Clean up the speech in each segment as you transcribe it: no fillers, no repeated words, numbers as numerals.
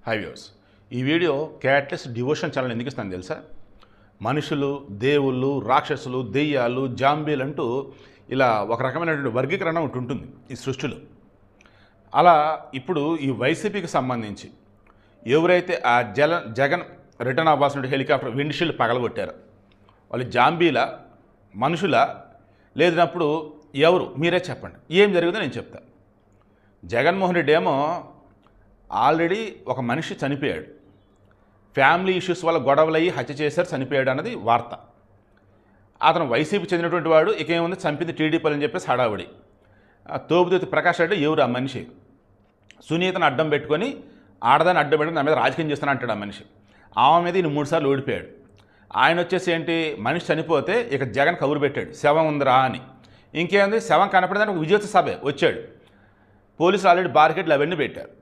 High viewers, ఈ video క్యాట్లెస్ devotion channel ఎందుకు ఇస్తాను తెలుసా? మనుషులు, దేవుళ్ళు, రాక్షసులు, దెయ్యాలు, జాంబీలు అంటూ ఇలా ఒక రకమైనటువంటి వర్గీకరణ ఒకటి ఉంటుంది ఈ సృష్టిలో. అలా ఇప్పుడు ఈ వైసీపీకి సంబంధించి ఎవరైతే ఆ జగన్ రిటర్న్ అవ్వాల్సిన హెలికాప్టర్ విండ్షీల్డ్ పగలగొట్టారో వాళ్ళు జాంబీలా, మనుషులా, లేదన్నప్పుడు ఎవరు మీరే చెప్పండి. ఏం జరిగిందో నేను చెప్తాను. జగన్మోహన్ రెడ్డి ఏమో ఆల్రెడీ ఒక మనిషి చనిపోయాడు, ఫ్యామిలీ ఇష్యూస్ వల్ల గొడవలయ్యి హత్య చేశారు, చనిపోయాడు అన్నది వార్త. అతను వైసీపీ చెందినటువంటి వాడు, ఇక ఏముంది చంపింది టీడీపీ అని చెప్పేసి హడావుడి. తోపుదొత్తి ప్రకాష్ రెడ్డి ఎవరు ఆ మనిషి? సునీతను అడ్డం పెట్టుకొని ఆడదాన్ని అడ్డం పెట్టుకుని నా మీద రాజకీయం చేస్తాను అంటాడు ఆ మనిషి. ఆమె మీద ఈయన 3 సార్లు ఓడిపోయాడు. ఆయన వచ్చేసి ఏంటి, మనిషి చనిపోతే ఇక జగన్ కబురు పెట్టాడు శవం ఉందిరా అని. ఇంకేముంది, శవం కనపడదని ఒక విజయోత్సవ సభ వచ్చాడు. పోలీసులు ఆల్రెడీ బార్కెట్లు అవన్నీ పెట్టారు.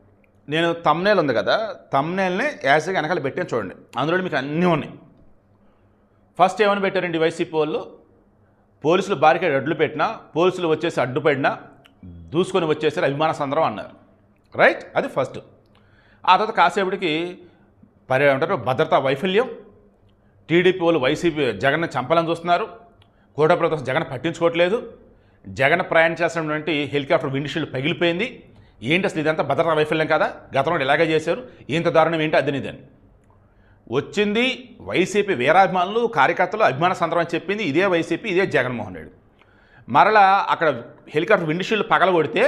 నేను తమ్నేల్ ఉంది కదా, తమ్నేల్ని యాజ్గా వెనకాల పెట్టాను చూడండి, అందులో మీకు అన్నీ ఉన్నాయి. ఫస్ట్ ఏమని పెట్టారండి వైసీపీ వాళ్ళు, పోలీసులు బారికేడ్ అడ్డు పెట్టినా, పోలీసులు వచ్చేసి అడ్డుపడినా దూసుకొని వచ్చేసారు అభిమాన సందర్భం అన్నారు. రైట్, అది ఫస్ట్. ఆ తర్వాత కాసేపటికి అంటారు భద్రతా వైఫల్యం, టీడీపీ వాళ్ళు వైసీపీ జగన్ని చంపాలని చూస్తున్నారు, కోట ప్రభుత్వం జగన్ పట్టించుకోవట్లేదు, జగన్ ప్రయాణం చేస్తున్నటువంటి హెలికాప్టర్ విండ్షీల్డ్ పగిలిపోయింది, ఏంటి అసలు ఇదంతా భద్రతా వైఫల్యం కదా, గతంలో ఇలాగే చేశారు, ఇంత దారుణం ఏంటి అదని వచ్చింది. వైసీపీ వీరాభిమానులు, కార్యకర్తలు అభిమాన సందర్భం చెప్పింది ఇదే వైసీపీ, ఇదే జగన్మోహన్ రెడ్డి. మరలా అక్కడ హెలికాప్టర్ విండ్షీల్డ్ పగలగొడితే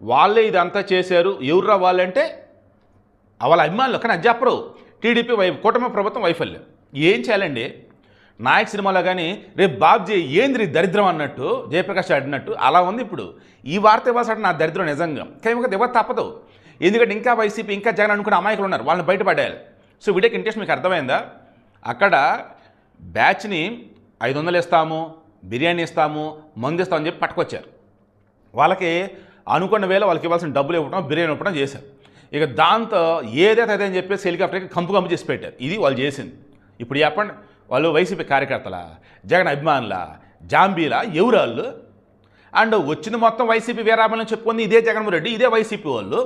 వాళ్ళే ఇదంతా చేశారు, ఎవర్రా వాళ్ళంటే వాళ్ళ అభిమానులు. కానీ అది చెప్పరు, టీడీపీ కూటమి ప్రభుత్వం వైఫల్యం. ఏం చేయాలండి? నాయక్ సినిమాలో కానీ రేపు బాబ్జీ ఏంద్రి దరిద్రం అన్నట్టు, జయప్రకాష్ అడినట్టు అలా ఉంది ఇప్పుడు. ఈ వార్త ఇవ్వాల్సి నా దరిద్రం నిజంగా కానీ దివ్వ తప్పదు. ఎందుకంటే ఇంకా వైసీపీ, ఇంకా జగన్ అనుకునే అమాయకులు ఉన్నారు, వాళ్ళని బయటపడేయాలి. సో వీడియోకి ఇంట్రెస్ట్ మీకు అర్థమైందా? అక్కడ బ్యాచ్ని 500 ఇస్తాము, బిర్యానీ ఇస్తాము, మందు ఇస్తామని చెప్పి పట్టుకొచ్చారు. వాళ్ళకి అనుకున్న వేళ వాళ్ళకి ఇవ్వాల్సిన డబ్బులు ఇవ్వడం, బిర్యానీ ఇవ్వడం చేశారు. ఇక దాంతో ఏదైతే అదే అని చెప్పేసి హెలికాప్టర్కి కంపు చేసి పెట్టారు. ఇది వాళ్ళు చేసింది. ఇప్పుడు చెప్పండి, వాళ్ళు వైసీపీ కార్యకర్తలా, జగన్ అభిమానులా, జాంబీలా, ఎవరు వాళ్ళు? అండ్ వచ్చింది మొత్తం వైసీపీ వీరాభిమానులు చెప్పుకుంది ఇదే జగన్మోహన్ రెడ్డి, ఇదే వైసీపీ వాళ్ళు.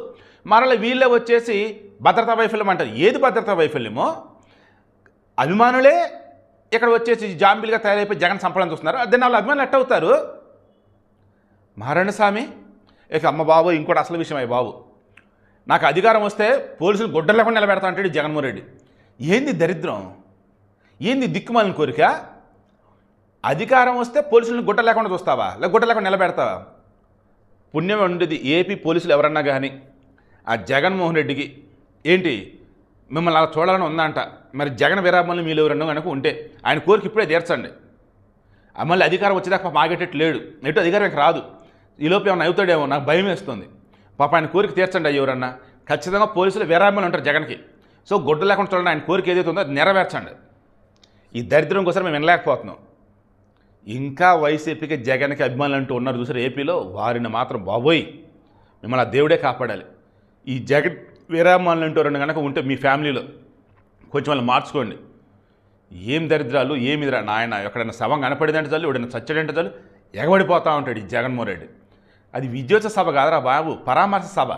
మరలా వీళ్ళే వచ్చేసి భద్రతా వైఫల్యం అంటారు. ఏది భద్రతా వైఫల్యమో? అభిమానులే ఇక్కడ వచ్చేసి జాంబీలుగా తయారైపోయి జగన్ సంపడం చూస్తున్నారు. అదే వాళ్ళు అభిమానులు ఎట్ట అవుతారు? మారణ స్వామి, ఇక అమ్మ బాబు ఇంకోటి అసలు విషయం అయ్యి బాబు, నాకు అధికారం వస్తే పోలీసులు గుడ్డలు లేకుండా నిలబెడతా అంటాడు జగన్మోహన్ రెడ్డి. ఏంది దరిద్రం, ఏంది దిక్కుమాలిన కోరిక? అధికారం వస్తే పోలీసులను గుట్ట లేకుండా చూస్తావా, లేక గుట్ట లేకుండా నిలబెడతావా? పుణ్యం ఉండేది ఏపీ పోలీసులు ఎవరన్నా కానీ ఆ జగన్మోహన్ రెడ్డికి ఏంటి మిమ్మల్ని అలా చూడాలని ఉందంట. మరి జగన్ వీరాభిమానులు మీరు ఎవరన్నా కనుక ఉంటే ఆయన కోరిక ఇప్పుడే తీర్చండి. మళ్ళీ అధికారం వచ్చేదాకా మాగేటట్టు లేడు, ఎటు అధికారం ఇంక రాదు. ఈలోపు ఏమన్నా అవుతాడేమో, నాకు భయం వేస్తుంది. పాప ఆయన కోరిక తీర్చండి ఎవరన్నా. ఖచ్చితంగా పోలీసులు వీరాభిమానులు ఉంటారు జగన్కి. సో గుడ్డ లేకుండా చూడండి, ఆయన కోరిక ఏదైతే ఉందో అది నెరవేర్చండి. ఈ దరిద్రం కోసం మేము వినలేకపోతున్నాం. ఇంకా వైసీపీకి జగన్కి అభిమానులు అంటూ ఉన్నారు చూసారు ఏపీలో, వారిని మాత్రం బాబోయ్ మిమ్మల్ని ఆ దేవుడే కాపాడాలి. ఈ జగన్ వీరాభిమానులు అంటూ రెండు కనుక ఉంటే మీ ఫ్యామిలీలో కొంచెం వాళ్ళు మార్చుకోండి. ఏం దరిద్రాలు, ఏమిదిరా నాయన, ఎక్కడైనా శవం కనపడిందంటే చాలు, ఎవడైనా చచ్చాడంటే చాలు ఎగబడిపోతూ ఉంటాడు ఈ జగన్మోహన్ రెడ్డి. అది విజయోత్సవ సభ కాదురా బాబు, పరామర్శ సభ.